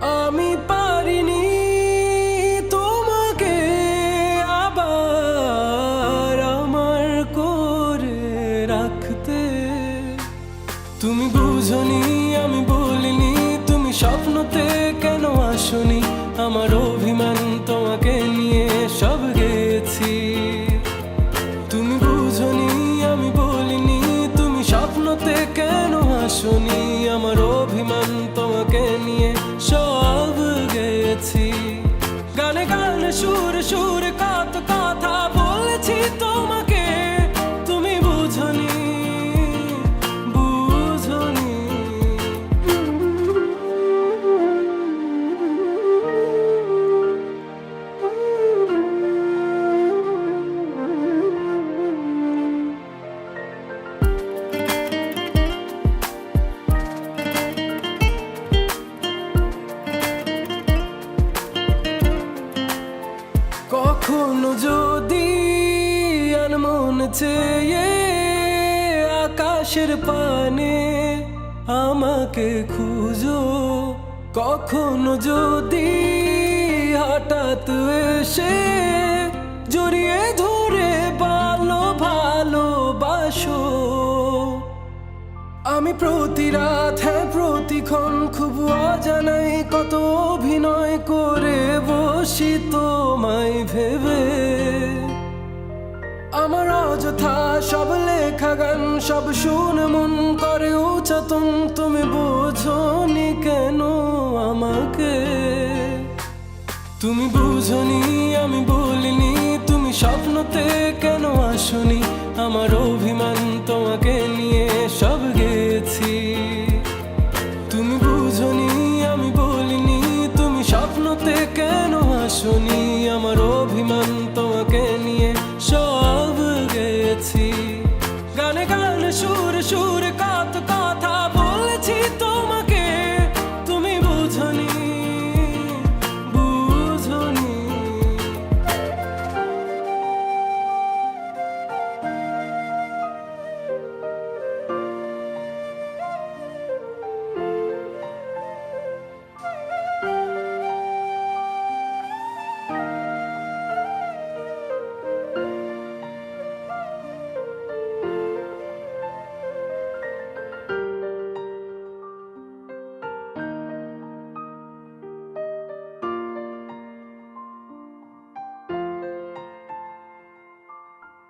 আমি পারিনি তোমাকে আবার আমার করে রাখতে। তুমি বুঝনি, আমি বলিনি, তুমি স্বপ্নতে কেন আসনি? আমার অভিমান তোমাকে নিয়ে সব গেছি। তুমি বুঝনি, আমি বলিনি, তুমি স্বপ্নতে কেন আসনি? আমার অভিমান তোমাকে নিয়ে সব গেছি। গানে গানে সুরে সুরে কত কথা বলেছি তোমাকে, তুমি বুঝনি, বুঝনি। কখনো যদি আনমন চেয়ে আকাশের পানে আমাকে খুঁজো, কখনো যদি হঠাৎ এসে জড়িয়ে ধরে ভালোবাসো, আমি প্রতি রাত, হ্যাঁ প্রতিক্ষণ খুব অজানাই কত অভিনয় করে বসি তোমায় ভেবে। আমার অযথা সব লেখা গান সব শুনে মন করে উচ্চাতন, তুমি বোঝনি কেন আমাকে? তুমি বুঝনি, আমি বলিনি, তুমি স্বপ্নতে কেন আসনি? আমার অভিমান তোমাকে নিয়ে সব গেছি। তুমি বুঝনি, আমি বলিনি, তুমি স্বপ্নতে কেন আসনি?